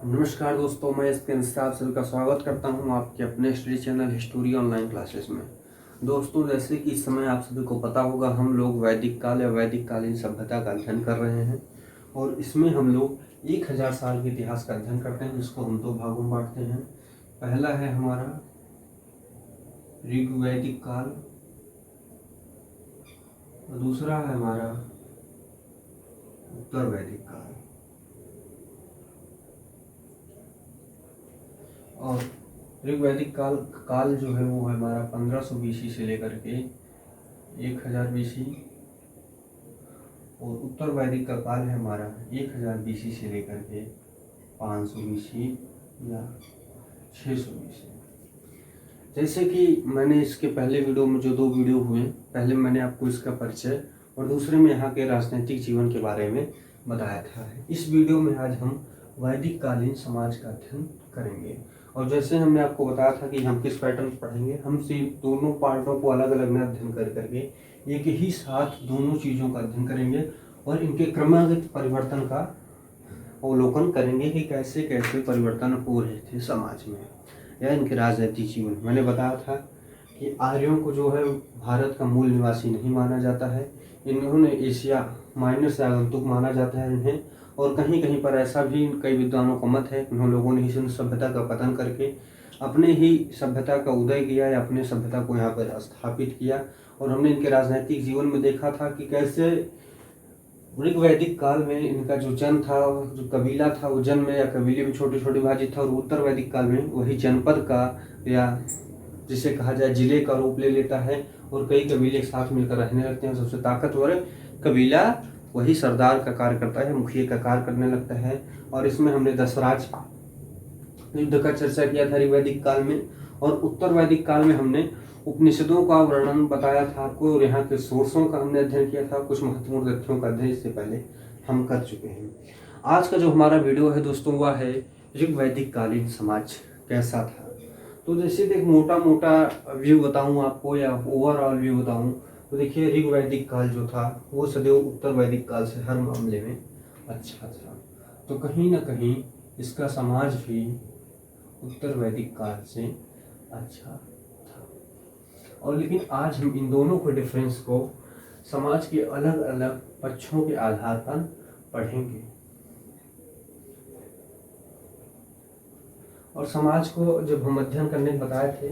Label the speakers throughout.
Speaker 1: नमस्कार दोस्तों, मैं इसके अनुसार आप सभी का स्वागत करता हूं आपके अपने study channel history online classes में। दोस्तों, जैसे कि इस समय आप सभी को पता होगा, हम लोग वैदिक काल या वैदिक कालीन सभ्यता का अध्ययन कर रहे हैं और इसमें हम लोग 1000 साल के इतिहास का अध्ययन करते हैं, जिसको हम दो भागों में बांटते हैं। पहला है हमारा ऋग्वैदिक काल और दूसरा है हमारा उत्तर वैदिक काल। और ऋग्वैदिक काल जो है वो है हमारा 1500 बीसी से लेकर के 1000 बीसी और उत्तर वैदिक का काल है हमारा 1000 बीसी से लेकर के 500 बीसी या 600 बीसी। जैसे कि मैंने इसके पहले वीडियो में जो दो वीडियो हुए, पहले मैंने आपको इसका परिचय और दूसरे में यहाँ के राजनीतिक जीवन के बारे में बताया था। इस वीडियो में आज हम वैदिक कालीन समाज का अध्ययन करेंगे और जैसे हमने आपको बताया था कि हम किस पैटर्न पढ़ेंगे, हम दोनों पार्टों को अलग अलग में अध्ययन कर करके एक ही साथ दोनों चीज़ों का अध्ययन करेंगे और इनके क्रमागत परिवर्तन का अवलोकन करेंगे कि कैसे कैसे परिवर्तन हो रहे थे समाज में या इनके राजनीतिक जीवन। मैंने बताया था कि आर्यों को जो है भारत का मूल निवासी नहीं माना जाता है, इन्होंने एशिया माइनर से आगंतुक माना जाता है इन्हें, और कहीं कहीं पर ऐसा भी कई विद्वानों का मत है, उन लोगों ने ही सिंधु सभ्यता का पतन करके अपने ही सभ्यता का उदय किया या अपने सभ्यता को यहाँ पर स्थापित किया। और हमने इनके राजनीतिक जीवन में देखा था कि कैसे ऋग्वैदिक काल में इनका जो जन था, जो कबीला था, वो जन में या कबीले में छोटे छोटे विभाजित था, और उत्तर वैदिक काल में वही जनपद का या जिसे कहा जाए जिले का रूप ले लेता है और कई कबीले एक साथ मिलकर रहने लगते हैं। सबसे ताकतवर कबीला वही सरदार का कार्य करता है, मुखिया का कार्य करने लगता है। और इसमें हमने दशराज युद्ध का चर्चा किया था ऋग्वैदिक काल में, और उत्तर वैदिक काल में हमने उपनिषदों का वर्णन बताया था आपको और यहाँ के सोर्सों का हमने अध्ययन किया था। कुछ महत्वपूर्ण तथ्यों का अध्ययन इससे पहले हम कर चुके हैं। आज का जो हमारा वीडियो है दोस्तों, वह है ऋग्वैदिक कालीन समाज कैसा था। तो जैसे एक मोटा मोटा व्यू बताऊं आपको या ओवरऑल व्यू बताऊं, तो देखिए ऋग्वैदिक काल जो था वो सदैव उत्तर वैदिक काल से हर मामले में अच्छा था। तो कहीं ना कहीं इसका समाज भी उत्तर वैदिक काल से अच्छा था। और लेकिन आज हम इन दोनों के डिफरेंस को समाज के अलग अलग पक्षों के आधार पर पढ़ेंगे। और समाज को जब हम अध्ययन करने बताए थे,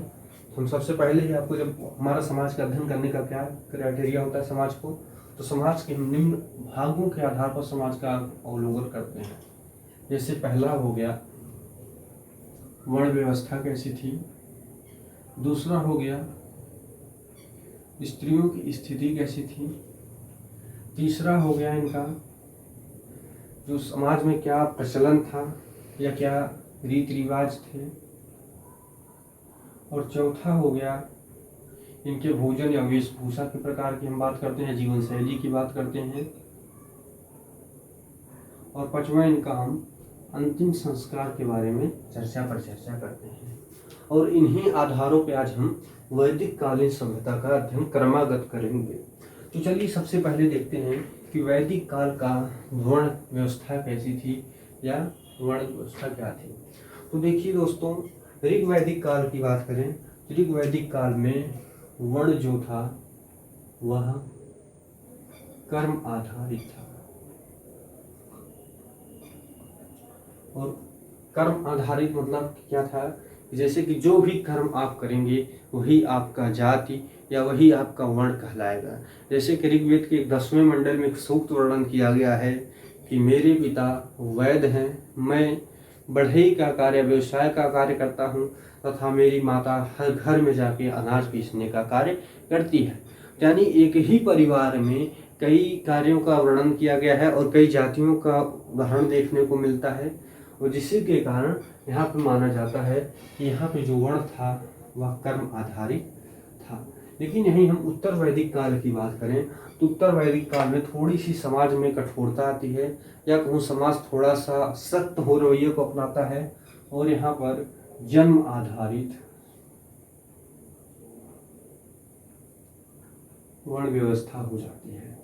Speaker 1: तो हम सबसे पहले ही आपको, जब हमारा समाज का अध्ययन करने का क्या क्राइटेरिया होता है समाज को, तो समाज के निम्न भागों के आधार पर समाज का अवलोकन करते हैं। जैसे पहला हो गया वर्ण व्यवस्था कैसी थी, दूसरा हो गया स्त्रियों की स्थिति कैसी थी, तीसरा हो गया इनका जो समाज में क्या प्रचलन था या क्या रीति रिवाज थे, और चौथा हो गया इनके भोजन या वेशभूषा के प्रकार की हम बात करते हैं, जीवन शैली की बात करते हैं, और पांचवा इनका हम अंतिम संस्कार के बारे में चर्चा करते हैं। और इन्हीं आधारों पे आज हम वैदिक कालीन सभ्यता का अध्ययन क्रमागत करेंगे। तो चलिए सबसे पहले देखते हैं कि वैदिक काल का वर्ण व्यवस्था कैसी थी या वर्ण व्यवस्था क्या थी। तो देखिए दोस्तों, ऋग्वैदिक काल की बात करें तो ऋग्वैदिक काल में वर्ण जो था वह कर्म आधारित था। और कर्म आधारित मतलब क्या था, जैसे कि जो भी कर्म आप करेंगे वही आपका जाति या वही आपका वर्ण कहलाएगा। जैसे कि ऋग्वेद के 10वें मंडल में एक सूक्त वर्णन किया गया है कि मेरे पिता वैद्य हैं, मैं बढ़ई का कार्य व्यवसाय का कार्य करता हूँ तथा मेरी माता हर घर में जाके अनाज पीसने का कार्य करती है। यानी एक ही परिवार में कई कार्यों का वर्णन किया गया है और कई जातियों का उदाहरण देखने को मिलता है, और जिसके के कारण यहाँ पे माना जाता है कि यहाँ पे जो वर्ण था वह कर्म आधारित था। लेकिन यहीं हम उत्तर वैदिक काल की बात करें तो उत्तर वैदिक काल में थोड़ी सी समाज में कठोरता आती है या कहूँ समाज थोड़ा सा सख्त हो रवैये को अपनाता है, और यहाँ पर जन्म आधारित वर्ण व्यवस्था हो जाती है।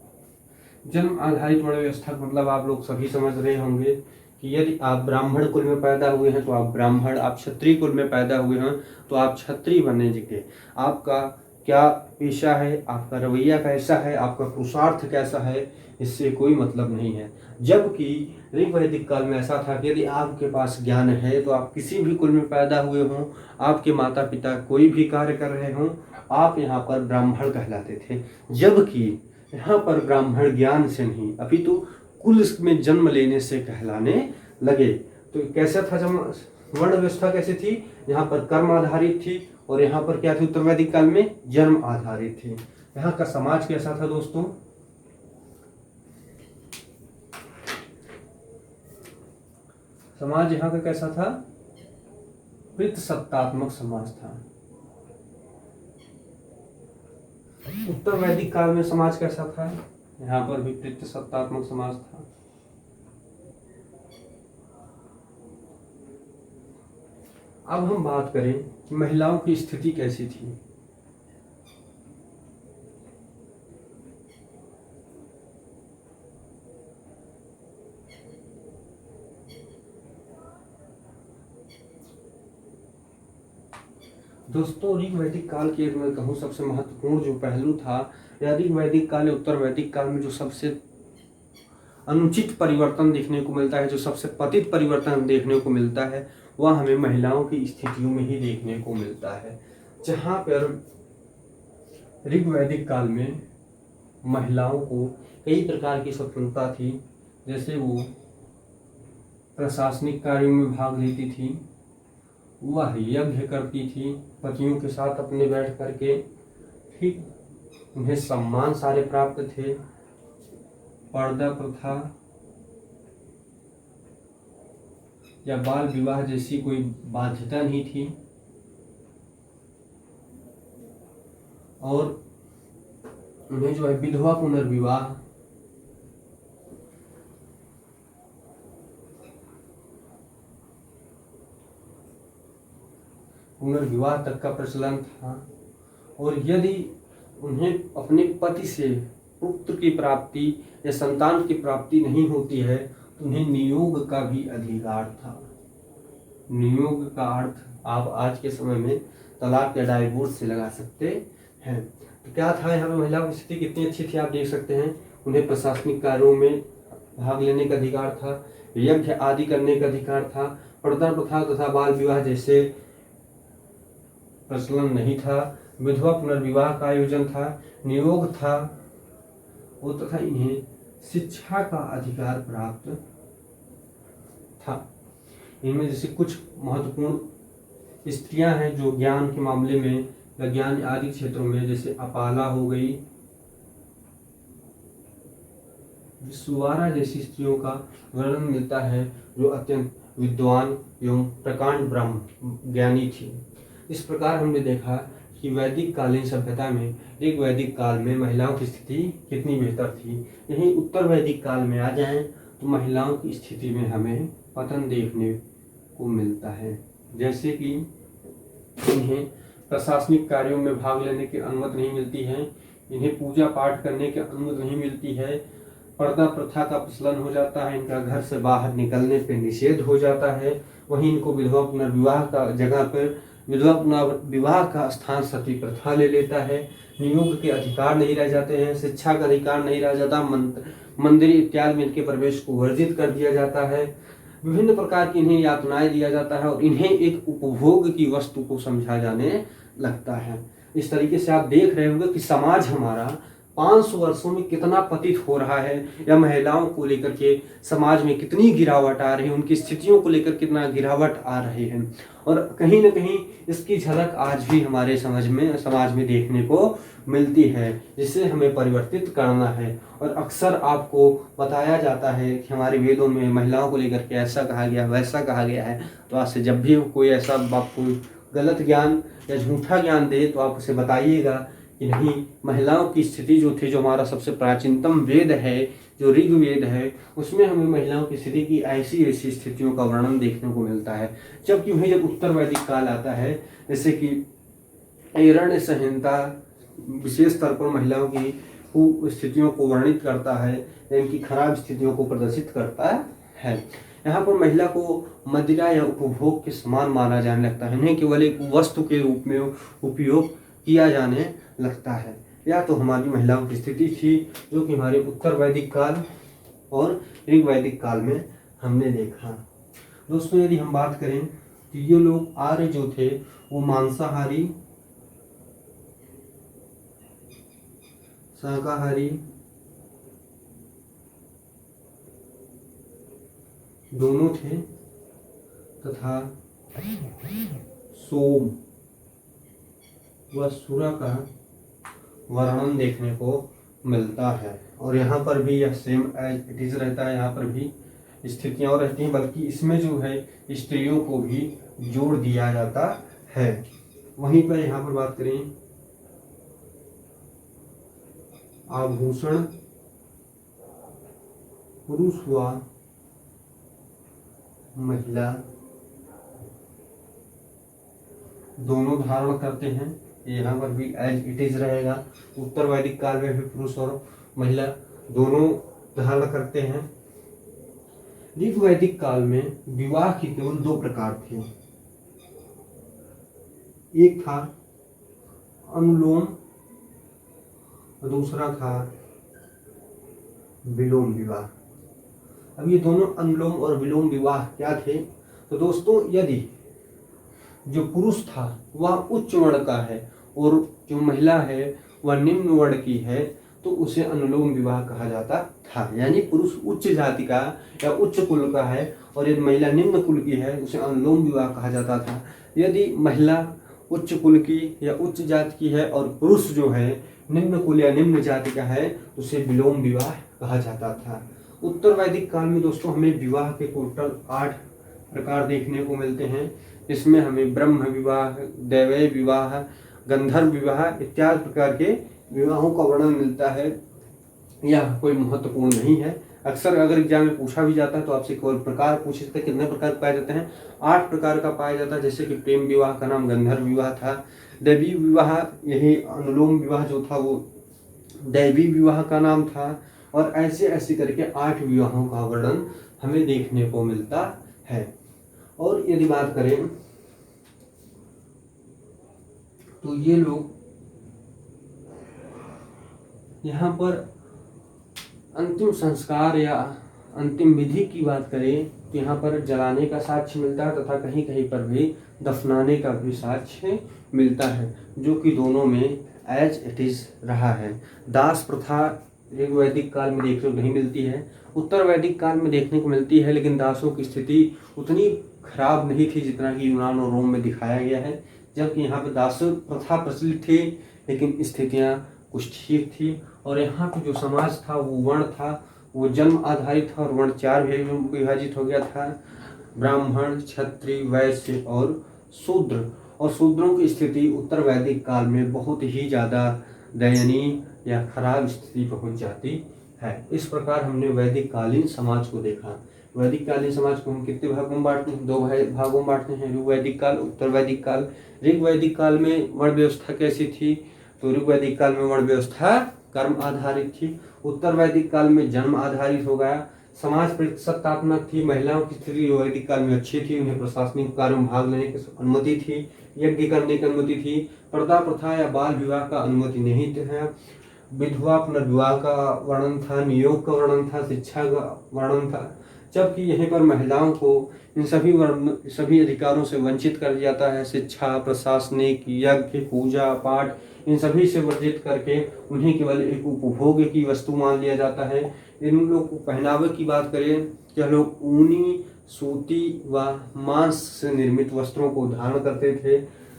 Speaker 1: जन्म आधारित वर्ण व्यवस्था मतलब आप लोग सभी समझ रहे होंगे कि कि यदि आप ब्राह्मण कुल में पैदा हुए हैं तो आप ब्राह्मण, आप क्षत्रिय कुल में पैदा हुए हैं तो आप क्षत्रिय बनेंगे। आपका क्या पेशा है, आपका रवैया कैसा है, आपका पुरुषार्थ कैसा है, इससे कोई मतलब नहीं है। जबकि ऋग वैदिक काल में ऐसा था कि यदि आपके पास ज्ञान है तो आप किसी भी कुल में पैदा हुए हों, आपके माता पिता कोई भी कार्य कर रहे हों, आप यहाँ पर ब्राह्मण कहलाते थे। जबकि यहाँ पर ब्राह्मण ज्ञान से नहीं अपितु कुल में जन्म लेने से कहलाने लगे। तो कैसा था वर्ण व्यवस्था कैसी थी, यहाँ पर कर्म आधारित थी और यहाँ पर क्या थी उत्तर वैदिक काल में जन्म आधारित थी। यहाँ का समाज कैसा था दोस्तों, समाज यहाँ का कैसा था, पितृसत्तात्मक समाज था। उत्तर वैदिक काल में समाज कैसा था, यहाँ पर भी पितृसत्तात्मक समाज था। अब हम बात करें कि महिलाओं की स्थिति कैसी थी। दोस्तों ऋग वैदिक काल के मैं कहूँ सबसे महत्वपूर्ण जो पहलू था या ऋग वैदिक काल या उत्तर वैदिक काल में जो सबसे अनुचित परिवर्तन देखने को मिलता है, जो सबसे पतित परिवर्तन देखने को मिलता है, वह हमें महिलाओं की स्थितियों में ही देखने को मिलता है। जहाँ पर ऋग वैदिक काल में महिलाओं को कई प्रकार की स्वतंत्रता थी, जैसे वो प्रशासनिक कार्यों में भाग लेती थी, वह यज्ञ करती थी पतियों के साथ अपने बैठ करके, ठीक, उन्हें सम्मान सारे प्राप्त थे, पर्दा प्रथा या बाल विवाह जैसी कोई बाध्यता नहीं थी और उन्हें जो है विधवा पुनर्विवाह तक का प्रचलन था। और यदि उन्हें अपने पति से पुत्र की प्राप्ति या संतान की प्राप्ति नहीं होती है तो उन्हें नियोग का भी अधिकार था। नियोग का अर्थ आप आज के समय में तलाक या डाइवोर्स से लगा सकते हैं। तो क्या था यहाँ पे महिलाओं की स्थिति कितनी अच्छी थी आप देख सकते हैं। उन्हें प्रशासनिक कार्यों में भाग लेने का अधिकार था, यज्ञ आदि करने का अधिकार था, पर्दा प्रथा तथा बाल विवाह जैसे प्रचलन नहीं था, विधवा पुनर्विवाह का आयोजन था, नियोग था और तथा इन्हें शिक्षा का अधिकार प्राप्त था। इनमें जैसे कुछ महत्वपूर्ण स्त्रियां हैं जो ज्ञान के मामले में या ज्ञान आदि क्षेत्रों में, जैसे अपाला हो गई, सुवारा जैसी स्त्रियों का वर्णन मिलता है जो अत्यंत विद्वान एवं प्रकांड ब्रह्म ज्ञानी थी। इस प्रकार हमने देखा कि वैदिक कालीन सभ्यता में ऋग वैदिक काल में महिलाओं की स्थिति कितनी बेहतर थी। यहीं उत्तर वैदिक काल में आ जाएं तो महिलाओं की स्थिति में हमें पतन देखने को मिलता है। जैसे कि इन्हें प्रशासनिक कार्यों में भाग लेने की अनुमति नहीं मिलती है, इन्हें पूजा पाठ करने की अनुमति नहीं मिलती है, पर्दा प्रथा का प्रचलन हो जाता है, इनका घर से बाहर निकलने पर निषेध हो जाता है। वहीं इनको विधवा पुनर्विवाह का जगह पर विधवा पुनर्विवाह का स्थान सती प्रथा ले लेता है। नियोग के अधिकार नहीं रह जाते हैं, शिक्षा का अधिकार नहीं रह जाता, मंदिर इत्यादि में इनके प्रवेश को वर्जित कर दिया जाता है, विभिन्न प्रकार की इन्हें यातनाएं दिया जाता है और इन्हें एक उपभोग की वस्तु को समझा जाने लगता है। इस तरीके से आप देख रहे होंगे कि समाज हमारा 500 वर्षों में कितना पतित हो रहा है, या महिलाओं को लेकर के समाज में कितनी गिरावट आ रही है, उनकी स्थितियों को लेकर कितना गिरावट आ रही है। और कहीं न कहीं इसकी झलक आज भी हमारे समाज में देखने को मिलती है, जिसे हमें परिवर्तित करना है। और अक्सर आपको बताया जाता है कि हमारे वेदों में महिलाओं को लेकर के ऐसा कहा गया, वैसा कहा गया है। तो आज से जब भी कोई ऐसा आपको गलत ज्ञान या झूठा ज्ञान दे तो आप उसे बताइएगा कि नहीं, महिलाओं की स्थिति जो थी, जो हमारा सबसे प्राचीनतम वेद है, जो ऋग्वेद है, उसमें हमें महिलाओं की स्थिति की ऐसी ऐसी स्थितियों का वर्णन देखने को मिलता है। जबकि वहीं जब उत्तर वैदिक काल आता है, जैसे कि ऐरण्य संहिता विशेष स्तर पर महिलाओं की स्थितियों को वर्णित करता है, इनकी खराब स्थितियों को प्रदर्शित करता है। यहाँ पर महिला को मदिरा या उपभोग के समान माना जाने लगता है, इन्हें केवल एक वस्तु के रूप में उपयोग किया जाने लगता है। या तो हमारी महिलाओं की स्थिति थी जो कि हमारे उत्तर वैदिक काल और ऋग वैदिक काल में हमने देखा। दोस्तों यदि हम बात करें तो ये लोग आर्य जो थे वो मांसाहारी, शाकाहारी दोनों थे तथा सोम व सुरा का वर्णन देखने को मिलता है। और यहाँ पर भी यह सेम एज इट इज रहता है, यहाँ पर भी स्थितियाँ और रहती हैं, बल्कि इसमें जो है स्त्रियों को भी जोड़ दिया जाता है। वहीं पर यहाँ पर बात करें आभूषण पुरुष व महिला दोनों धारण करते हैं, यहाँ पर भी एज इट इज रहेगा। उत्तर वैदिक काल में भी पुरुष और महिला दोनों धारण करते हैं। ऋग वैदिक काल में विवाह के केवल दो प्रकार थे, एक था अनुलोम, दूसरा था विलोम विवाह। अब ये दोनों अनुलोम और विलोम विवाह क्या थे? तो दोस्तों यदि जो पुरुष था वह उच्च वर्ण का है और जो महिला है वह निम्न वर्ण की है तो उसे अनुलोम विवाह कहा जाता था। यानी पुरुष उच्च जाति का या उच्च कुल का है और यदि महिला निम्न कुल की है उसे अनुलोम विवाह कहा जाता था। यदि महिला उच्च कुल की या उच्च जाति की है और पुरुष जो है निम्न कुल या निम्न जाति का है उसे विलोम विवाह कहा जाता था। उत्तर वैदिक काल में दोस्तों हमें विवाह के टोटल 8 प्रकार देखने को मिलते हैं। इसमें हमें ब्रह्म विवाह, दैवीय विवाह, गंधर्व विवाह इत्यादि प्रकार के विवाहों का वर्णन मिलता है। यह कोई महत्वपूर्ण नहीं है, अक्सर अगर एग्जाम में पूछा भी जाता है तो आपसे केवल प्रकार पूछ सकते हैं, कितने प्रकार पाए जाते हैं? 8 प्रकार का पाया जाता है। जैसे कि प्रेम विवाह का नाम गंधर्व विवाह था, दैवी विवाह यही अनुलोम विवाह जो था वो दैवी विवाह का नाम था, और ऐसे ऐसे करके 8 विवाहों का वर्णन हमें देखने को मिलता है। और यदि बात करें तो ये लोग यहाँ पर अंतिम संस्कार या अंतिम विधि की बात करें तो यहाँ पर जलाने का साक्ष्य मिलता है तथा कहीं कहीं पर भी दफनाने का भी साक्ष्य मिलता है, जो कि दोनों में एज इट इज रहा है। दास प्रथा ऋग वैदिक काल में देखने को नहीं मिलती है, उत्तर वैदिक काल में देखने को मिलती है, लेकिन दासों की स्थिति उतनी खराब नहीं थी जितना कि यूनान और रोम में दिखाया गया है। जबकि यहाँ पर दास प्रथा प्रचलित थी लेकिन स्थितियाँ कुछ ठीक थी। और यहाँ पे जो समाज था वो वर्ण था, वो जन्म आधारित था और वर्ण 4 विभाजित हो गया था, ब्राह्मण, क्षत्रिय, वैश्य और शूद्र। और शूद्रों की स्थिति उत्तर वैदिक काल में बहुत ही ज़्यादा दयनीय या खराब स्थिति पहुँच जाती है। इस प्रकार हमने वैदिक कालीन समाज को देखा। वैदिक कालीन समाज को हम कितने भागों में बांटते हैं? 2 भागों में बांटते हैं, ऋग वैदिक काल, उत्तर वैदिक काल। ऋग वैदिक काल में वर्ण व्यवस्था कैसी थी? तो ऋग वैदिक काल में वर्ण व्यवस्था कर्म आधारित थी, उत्तर वैदिक काल में जन्म आधारित हो गया। समाज प्रतिसत्तात्मक थी, महिलाओं की स्थिति वैदिक काल में अच्छी थी, उन्हें प्रशासनिक कार्यों में भाग लेने की अनुमति थी, यज्ञ करने की अनुमति थी, पर्दा प्रथा या बाल विवाह का अनुमति नहीं है, विधवा पुनर्विवाह का वर्णन था, नियोग का वर्णन था, शिक्षा का वर्णन था। जबकि यहीं पर महिलाओं को इन सभी अधिकारों से वंचित कर दिया जाता है। शिक्षा, प्रशासनिक, यज्ञ, पूजा पाठ इन सभी से वर्जित करके उन्हें केवल एक उपभोग की वस्तु मान लिया जाता है। इन लोग को पहनावे की बात करें तो लोग ऊनी, सूती व मांस से निर्मित वस्त्रों को धारण करते थे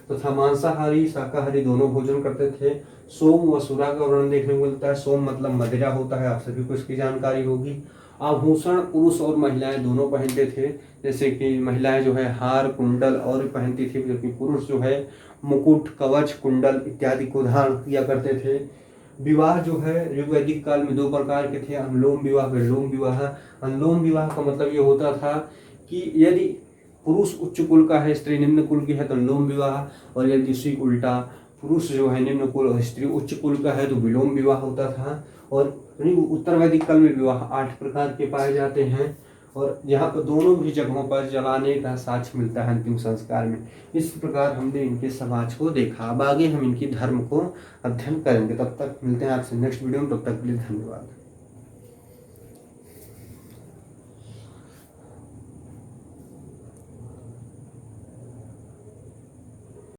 Speaker 1: तथा मांसाहारी शाकाहारी दोनों भोजन करते थे। सोम व सुरा का वर्णन देखने को मिलता है। सोम मतलब मदिरा होता है, आप सभी को इसकी जानकारी होगी। आभूषण पुरुष और महिलाएं दोनों पहनते थे, जैसे कि महिलाएं जो है हार, कुंडल और पहनती थी, जबकि पुरुष जो है मुकुट, कवच, कुंडल इत्यादि को धारण किया करते थे। विवाह जो है ऋग वैदिक काल में 2 प्रकार के थे, अनुलोम विवाह, विलोम विवाह। अनुलोम विवाह का मतलब ये होता था कि यदि पुरुष उच्च कुल का है, स्त्री निम्न कुल की है तो अनुलोम विवाह, और यदि उसी उल्टा पुरुष जो है निम्न कुल और स्त्री उच्च कुल का है तो विलोम विवाह होता था। और उत्तर वैदिक काल में विवाह 8 प्रकार के पाए जाते हैं। और यहाँ पर दोनों भी जगहों पर जलाने का साक्ष्य मिलता है अंतिम संस्कार में। इस प्रकार हमने इनके समाज को देखा। अब आगे हम इनकी धर्म को अध्ययन करेंगे। तब तक मिलते हैं आपसे नेक्स्ट वीडियो में। तब तक के लिए धन्यवाद।